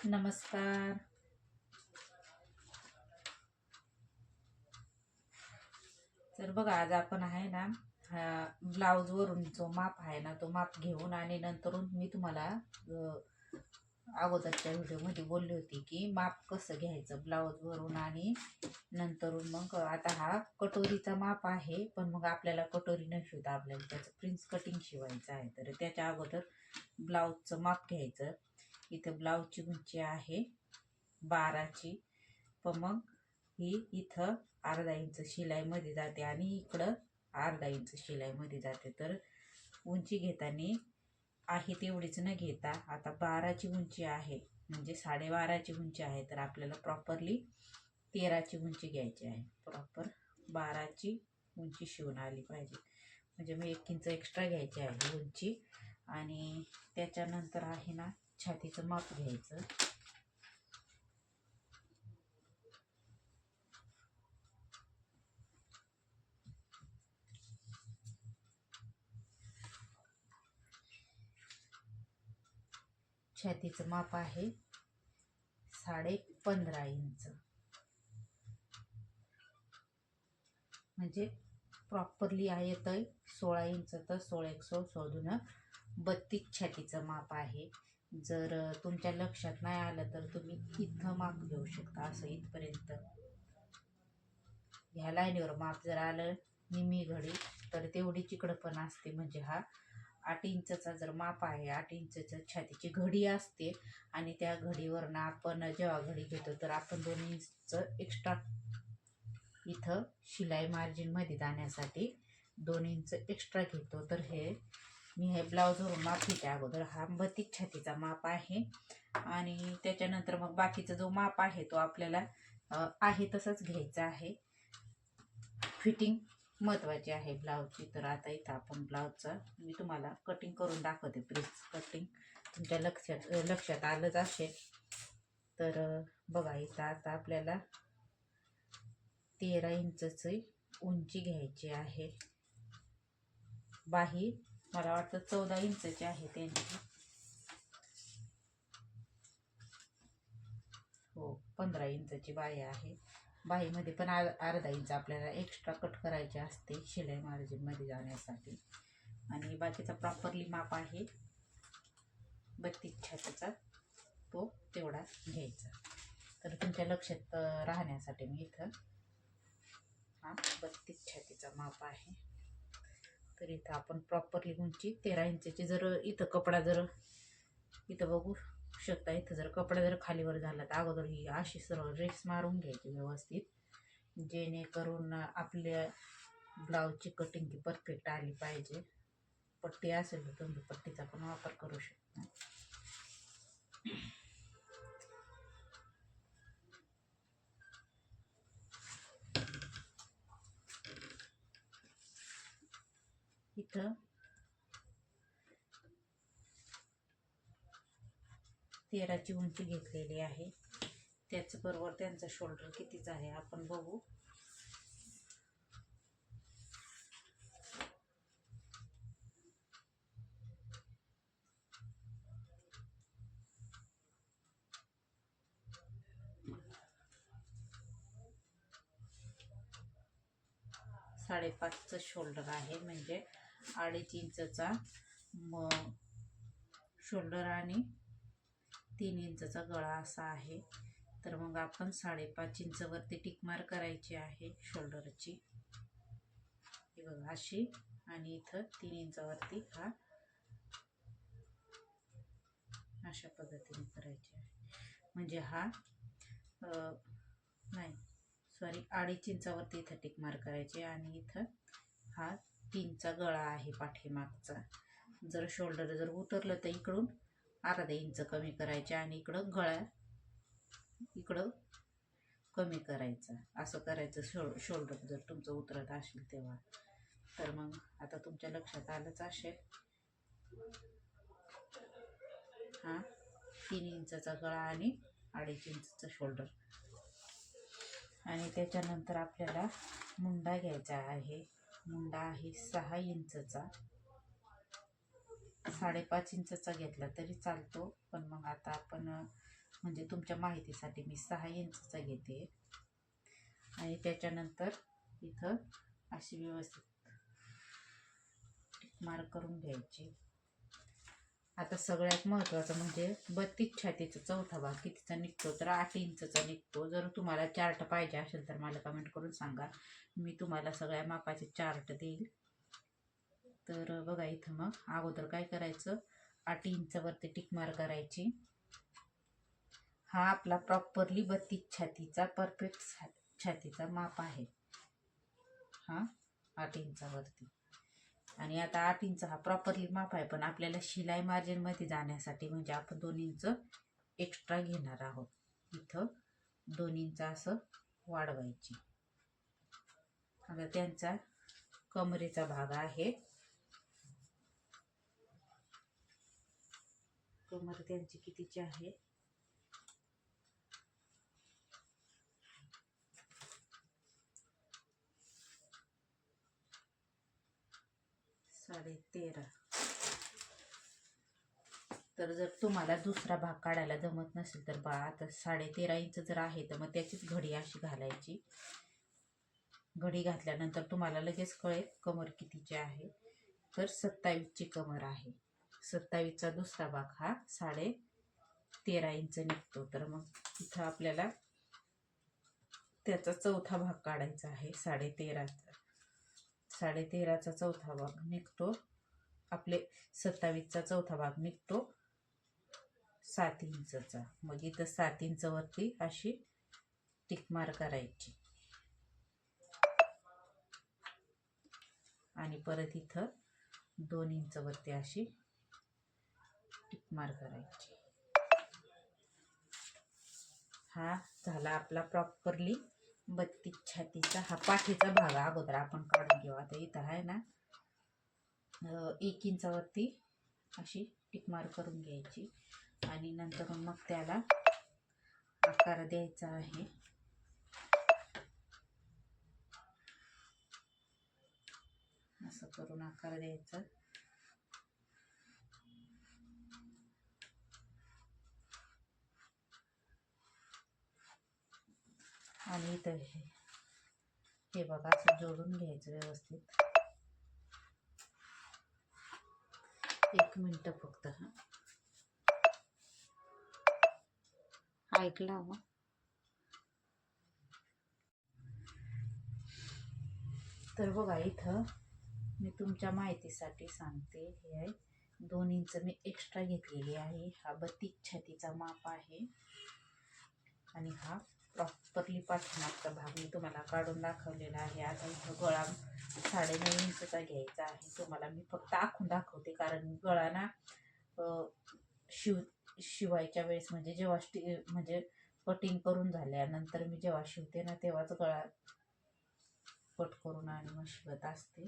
नमस्कार. तर बघा, आज आपण आहे ना, ब्लाऊज वरून जो माप आहे ना तो माप घेऊन आणि नंतरून मी तुम्हाला अगोदरच्या व्हिडिओमध्ये बोलली होती की माप कसं घ्यायचं ब्लाऊज वरून आणि नंतरून. मग आता हा कटोरीचा माप आहे, पण मग आपल्याला कटोरी न शिवता आपल्याला त्याचं प्रिन्स कटिंग शिवायचं आहे. तर त्याच्या अगोदर ब्लाऊजचं माप घ्यायचं. इथं ब्लाऊजची उंची आहे 12ची, पण मग ही इथं अर्धा इंच शिलाईमध्ये जाते आणि इकडं अर्धा इंच शिलाईमध्ये जाते. तर उंची घेताना आहे तेवढीच न घेता, आता 12ची उंची आहे म्हणजे 12.5ची उंची आहे, तर आपल्याला प्रॉपरली 13ची उंची घ्यायची आहे. प्रॉपर 12ची उंची शिवून आली पाहिजे, म्हणजे मी 1 इंच एक्स्ट्रा घ्यायची आहे उंची. आणि त्याच्यानंतर आहे ना, छातीचं माप घ्यायचं. छातीचं माप आहे 15.5 इंच, म्हणजे प्रॉपरली आहे येतं 16 इंच. तर 16 1 16 16 32 छातीचं माप आहे. जर तुमच्या लक्षात नाही आलं तर तुम्ही इथं माप घेऊ शकता, असं इथपर्यंत. ह्या लाईनीवर माप जर आलं निम्मी घडी तर तेवढी इकडं पण असते, म्हणजे हा 8 इंचचा जर माप आहे, 8 इंचचं छातीची घडी असते. आणि त्या घडीवरनं आपण जेव्हा घडी घेतो तर आपण 2 इंच एक्स्ट्रा इथं शिलाई मार्जिनमध्ये जाण्यासाठी 2 इंच एक्स्ट्रा घेतो. तर मी हे ब्लाऊजवरून माप घेते अगोदर. हा 32 छातीचा माप आहे. आणि त्याच्यानंतर मग बाकीचा जो माप आहे तो आपल्याला आहे तसंच घ्यायचा आहे. फिटिंग महत्त्वाची आहे ब्लाऊजची. तर आता इथं आपण ब्लाऊजचं मी तुम्हाला कटिंग करून दाखवते. प्रिन्स कटिंग तुमच्या लक्षात आलंच असेल. तर बघा, इथं आता आपल्याला 13 इंचची उंची घ्यायची आहे. बाही मला वाटतं 14 इंचची आहे त्यांची. हो, 15 इंचची बाही आहे. बाहीमध्ये पण अर्धा इंच आपल्याला एक्स्ट्रा कट करायचे असते शिलाई मार्जिनमध्ये जाण्यासाठी. आणि बाकीचा प्रॉपरली माप आहे 32 छातीचा, तो तेवढा घ्यायचा. तर तुमच्या लक्षात राहण्यासाठी मी इथं हा 32 छातीचा माप आहे. तर इथं आपण प्रॉपरली उंची 13 इंचची. जर इथं कपडा जर इथं बघू शकता, इथं जर कपडा जर खालीवर झाला तर अगोदर ही अशी सरळ रेस मारून घ्यायची व्यवस्थित, जेणेकरून आपल्या ब्लाऊजची कटिंग ही परफेक्ट आली पाहिजे. पट्टी असेल तर तुम्ही पट्टीचा पण वापर करू शकता. इथं 13ची उंची घेतलेली आहे. त्याचबरोबर त्यांचा शोल्डर कितीचा आहे आपण बघू. साडेपाचचं शोल्डर आहे, म्हणजे 2.5 इंचचा शोल्डर आणि 3 इंचचा गळा असा आहे. तर मग आपण 5.5 इंचवरती टिकमार करायची आहे शोल्डरची, हे बघा अशी. आणि इथं 3 इंचावरती हा अशा पद्धतीने करायची आहे. म्हणजे हा नाही सॉरी 2.5 इंचावरती इथं टिकमार करायची. आणि इथं हा 3चा गळा आहे पाठीमागचा. जर शोल्डर जर उतरलं तर इकडून अर्धा इंच कमी करायचे आणि इकडं इकडं कमी करायचं, असं करायचं शोल्डर जर तुमचं उतरत असेल तेव्हा. तर मग आता तुमच्या लक्षात आलंच असेल. हा 3 इंचचा गळा आणि 2.5 इंचचं शोल्डर. आणि त्याच्यानंतर आपल्याला मुंडा घ्यायचा आहे. मुंडा आहे 6 इंचचा. 5.5 इंचचा घेतला तरी चालतो, पण मग आता आपण म्हणजे तुमच्या माहितीसाठी मी 6 इंचचा घेते. आणि त्याच्यानंतर इथं अशी व्यवस्थित मार्क करून घ्यायची. आता सगळ्यात महत्त्वाचं म्हणजे 32 छातीचा चौथा भाग कितीचा निघतो, तर 8 इंचचा निघतो. जर तुम्हाला चार्ट पाहिजे असेल तर मला कमेंट करून सांगा, मी तुम्हाला सगळ्या मापाचे चार्ट देईल. तर बघा इथं मग अगोदर काय करायचं, 8 इंचावरती टिक मार्क करायची. हा आपला प्रॉपरली 32 छातीचा परफेक्ट छातीचा माप आहे, हा 8 इंचावरती. आणि आता 8 इंच हा प्रॉपरली माप आहे, पण आपल्याला शिलाई मार्जिनमध्ये जाण्यासाठी म्हणजे आपण 2 इंच एक्स्ट्रा घेणार आहोत. इथं 2 इंच असं वाढवायची. आता त्यांचा कमरेचा भाग आहे, कमर त्यांची कितीची आहे, 13.5. तर जर तुम्हाला दुसरा भाग काढायला जमत नसेल तर आता 13.5 इंच जर आहे तर मग त्याचीच घडी अशी घालायची. घडी घातल्यानंतर तुम्हाला लगेच कळेल कमर कितीची आहे. तर 27ची कमर आहे. 27चा दुसरा भाग हा 13.5 इंच निघतो. तर मग इथं आपल्याला त्याचा चौथा भाग काढायचा आहे. 13.5चा चौथा भाग निघतो, आपले 27चा चौथा भाग निघतो 7 इंचचा. मग इथं 7 इंचवरती अशी टिक मार्क करायची. आणि परत इथं 2 इंचवरती अशी टिक मार्क करायची. हा झाला आपला प्रॉपरली 32 छातीचा हा पाठीचा भाग. अगोदर आपण काढून घेऊ. आता इथं आहे ना 1 इंचावरती अशी टिक मार्क करून घ्यायची. आणि नंतर मग त्याला आकार द्यायचा आहे. असं करून आकार द्यायचा. आणि इथं हे बघा असं जोडून घ्यायचं व्यवस्थित. 1 मिनिट फक्त. ऐकला हो. तर बघा इथं मी तुमच्या माहितीसाठी सांगते, हे 2 इंच मी एक्स्ट्रा घेतलेली आहे. हा 32 छातीचा माप आहे. आणि हा प्रॉपरली पाठीमागचा भाग मी तुम्हाला काढून दाखवलेला आहे. आता इथं गळा 9.5 इंचचा घ्यायचा आहे. तुम्हाला मी फक्त आखून दाखवते, कारण गळा ना शिवायच्या वेळेस म्हणजे जेव्हा म्हणजे कटिंग करून झाल्यानंतर मी जेव्हा शिवते ना तेव्हाच गळा कट करून आणि मग शिवत असते.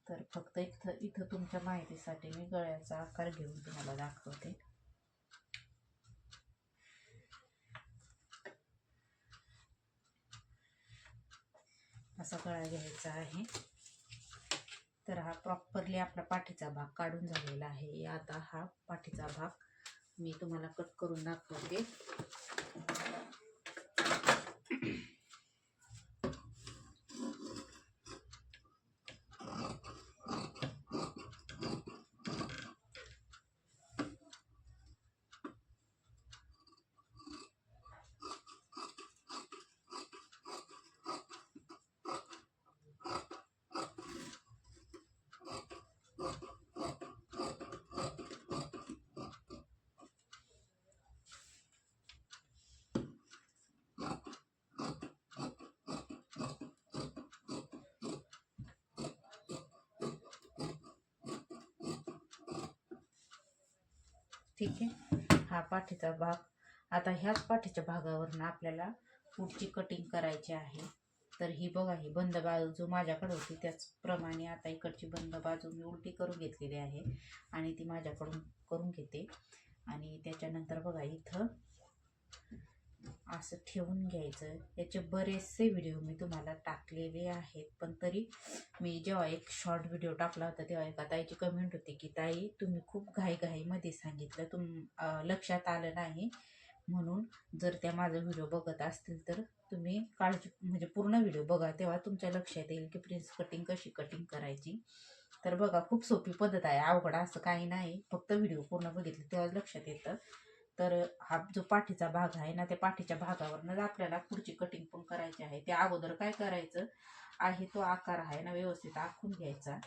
तर फक्त इथं तुमच्या माहितीसाठी मी गळ्याचा आकार घेऊन तुम्हाला दाखवते. असा गळा घ्यायचा आहे. तर हा प्रॉपरली आपला पाठीचा भाग काढून झालेला आहे. आता हा पाठीचा भाग मी तुम्हाला कट करून दाखवते. ठीक आहे, हा पाठीचा भाग. आता ह्याच पाठीच्या भागावरून आपल्याला पुढची कटिंग करायची आहे. तर ही बघा, ही बंद बाजू माझ्याकडे होती त्याचप्रमाणे आता इकडची बंद बाजू मी उलटी करून घेतलेली आहे आणि ती माझ्याकडून करून घेते. आणि त्याच्यानंतर बघा इथं असं ठेवून घ्यायचं. याचे बरेचसे व्हिडिओ मी तुम्हाला टाकलेले आहेत, पण तरी मी जेव्हा एक शॉर्ट व्हिडिओ टाकला होता तेव्हा एका ताईची कमेंट होती की ताई तुम्ही खूप घाईघाईमध्ये सांगितलं, लक्षात आलं नाही. म्हणून जर त्या माझा व्हिडिओ बघत असतील तर तुम्ही काळजी म्हणजे पूर्ण व्हिडिओ बघा, तेव्हा तुमच्या लक्षात येईल की प्रिन्स कटिंग कशी कटिंग करायची. तर बघा, खूप सोपी पद्धत आहे, अवघड असं काही नाही. फक्त व्हिडिओ पूर्ण बघितलं तेव्हा लक्षात येतं. तर हा जो पाठीचा भाग आहे ना, त्या पाठीच्या भागावरनं आपल्याला पुढची कटिंग पण करायची आहे. त्या अगोदर काय करायचं आहे, तो आकार आहे ना व्यवस्थित आखून घ्यायचा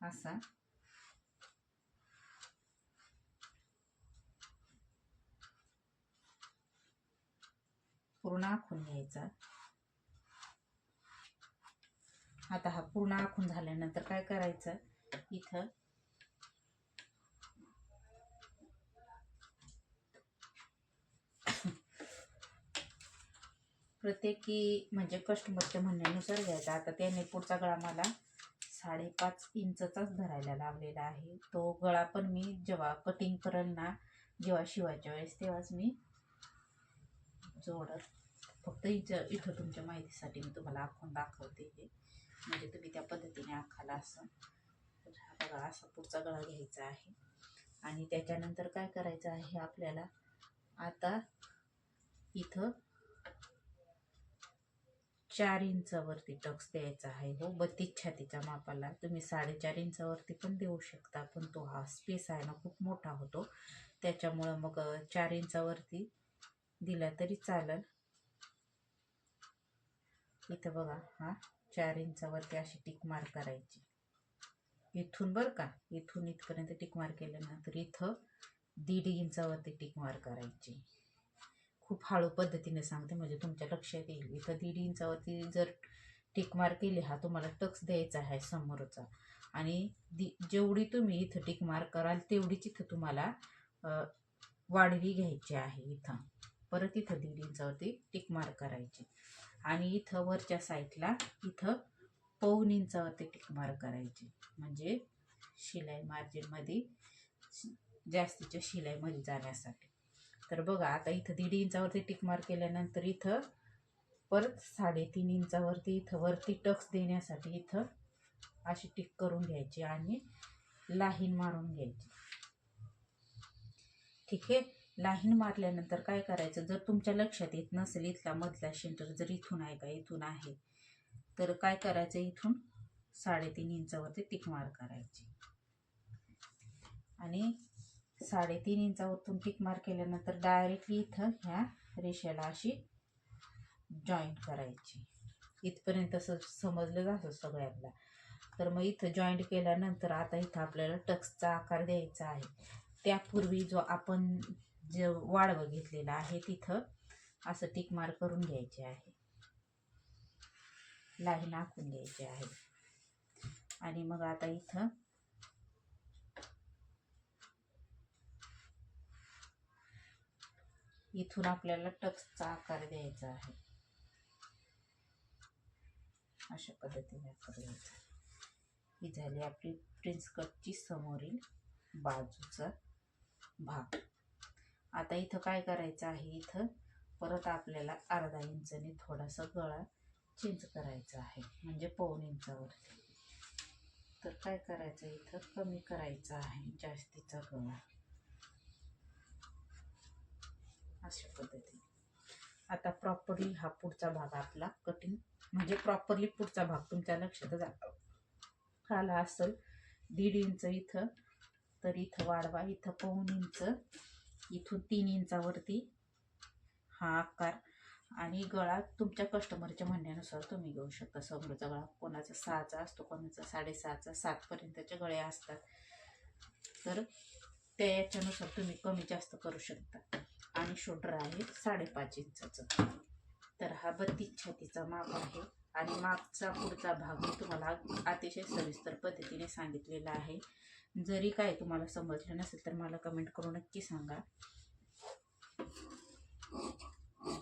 असा. पूर्ण आखून घ्यायचा. आता हा पूर्ण आखून झाल्यानंतर काय करायचं, इथं प्रत्येकी म्हणजे कस्टमरच्या म्हणण्यानुसार घ्यायचा. आता त्याने पुढचा गळा मला 5.5 इंचचाच धरायला लावलेला आहे. तो गळा पण मी जेव्हा कटिंग करेल ना, जेव्हा शिवायच्या वेळेस तेव्हाच मी जोडत. फक्त इथं तुमच्या माहितीसाठी मी तुम्हाला आखून दाखवते हे, म्हणजे तुम्ही त्या पद्धतीने आखाला असं. तर हा बघा, असा पुढचा गळा घ्यायचा आहे. आणि त्याच्यानंतर काय करायचं आहे आपल्याला, आता इथं 4 इंचावरती टक्स द्यायचा आहे. हो, 32 छातीच्या मापाला तुम्ही 4.5 इंचावरती पण देऊ शकता, पण तो हा स्पेस आहे ना खूप मोठा होतो, त्याच्यामुळं मग 4 इंचावरती दिला तरी चालेल. इथं बघा, हा 4 इंचावरती अशी टिक मार करायची इथून, बरं का, इथून इथपर्यंत टिक मार केल्यानंतर इथं 1.5 इंचावरती टिक मार करायची. खूप हळू पद्धतीने सांगते म्हणजे तुमच्या लक्षात येईल. इथं 1.5 इंचावरती जर टिक मार केली, हा तुम्हाला टक्स द्यायचा आहे समोरचा, आणि जेवढी तुम्ही इथं टिक मार कराल तेवढीच इथं तुम्हाला वाढवी घ्यायची आहे. इथं परत इथं 1.5 इंचावरती टिक मार करायची, आणि इथं वरच्या साईडला इथं 1.25 इंचावरती टिक मार करायची, म्हणजे शिलाई मार्जिनमध्ये जास्तीच्या शिलाईमध्ये जाण्यासाठी. तर बघा, आता इथं 1.5 इंचावरती टिक मार केल्यानंतर इथं परत 3.5 इंचावरती इथं वरती टक्स देण्यासाठी इथं अशी टिक करून घ्यायची आणि लाहीन मारून घ्यायची. ठीक आहे. लाहीन मारल्यानंतर काय करायचं, जर तुमच्या लक्षात येत नसेल इथला मधला सेंटर जर इथून आहे का इथून आहे, तर काय करायचं, इथून 3.5 इंचावरती टिक मार करायची, आणि 3.5 इंचावरतून टिक मार केल्यानंतर डायरेक्टली इथं ह्या रेषेला अशी जॉईंट करायची. इथपर्यंत समजलं जातं सगळ्यांना. तर मग इथं जॉईंट केल्यानंतर आता इथं आपल्याला टक्सचा आकार द्यायचा आहे. त्यापूर्वी जो आपण वाढवं घेतलेला आहे तिथं असं टिक मार करून घ्यायचे आहे, लाईन आखून घ्यायची आहे. आणि मग आता इथं इथून आपल्याला टक्सचा आकार द्यायचा आहे. अशा पद्धतीने आकार द्यायचा. ही झाली आपली प्रिन्स कटची समोरील बाजूचा भाग. आता इथं काय करायचं आहे, इथं परत आपल्याला 1/2 इंचाने थोडासा गळा चेंज करायचा आहे, म्हणजे 1.25 इंचावरती. तर काय करायचं, इथं कमी करायचा आहे जास्तीचा गळा अशा पद्धतीने. आता प्रॉपरली हा पुढचा भाग आपला कटिंग, म्हणजे प्रॉपरली पुढचा भाग तुमच्या लक्षात आला असेल. 1.5 इंच इथं, तर इथं वाढवा, इथं 1.25 इंच, इथून 3 इंचावरती हा आकार. आणि गळा तुमच्या कस्टमरच्या म्हणण्यानुसार तुम्ही घेऊ शकता. समोरचा गळा कोणाचा 6चा असतो, कोणाचा 6.5चा, 7पर्यंतचे गळे असतात, तर त्या याच्यानुसार तुम्ही कमी जास्त करू शकता. आणि शोल्डर आहे 5.5 इंचाचं. तर हा 32 छातीचा माप आहे, आणि मागचा पुढचा भाग मी तुम्हाला अतिशय सविस्तर पद्धतीने सांगितलेला आहे. जरी काय तुम्हाला समजलं नसेल तर मला कमेंट करून नक्की सांगा,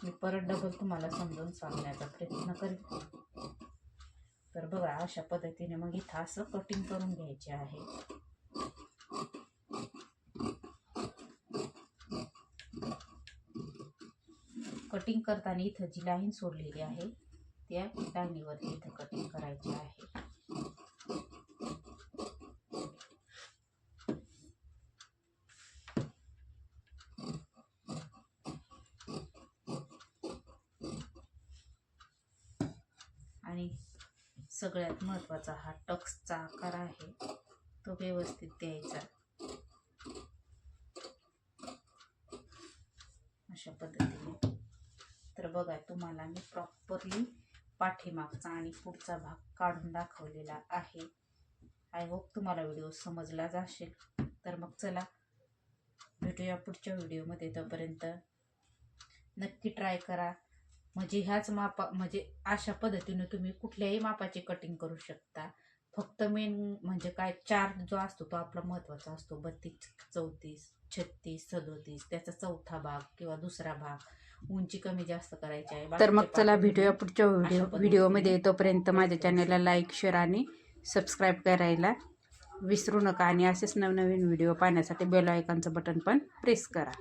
मी परत डबल तुम्हाला समजावून सांगण्याचा प्रयत्न करेन. तर बघा, अशा पद्धतीने मग इथं असं कटिंग करून घ्यायचे आहे. कटिंग करताना इथं जी लाईन सोडलेली आहे त्या लाईनीवरती इथं कटिंग करायची आहे. आणि सगळ्यात महत्त्वाचा हा टक्सचा आकार आहे, तो व्यवस्थित द्यायचा. अशा पद्धतीने. तर बघा, तुम्हाला मी प्रॉपरली पाठीमागचा आणि पुढचा भाग काढून दाखवलेला आहे. आय होप तुम्हाला व्हिडिओ समजलाच असेल. तर मग चला भेटूया पुढच्या व्हिडिओमध्ये. तोपर्यंत नक्की ट्राय करा. म्हणजे ह्याच म्हणजे अशा पद्धतीने तुम्ही कुठल्याही मापाची कटिंग करू शकता. फक्त मेन म्हणजे काय, चार्ट जो असतो तो आपला महत्त्वाचा असतो. 32, 34, 36, 37 त्याचा चौथा भाग किंवा दुसरा भाग, उंची कमी जास्त करायची आहे. तर मग चला भेटूया पुढच्या व्हिडिओमध्ये. तोपर्यंत माझ्या चॅनलला लाईक, शेअर आणि सबस्क्राईब करायला विसरू नका. आणि असेच नवनवीन व्हिडिओ पाहण्यासाठी बेल आयकॉनचं बटन पण प्रेस करा.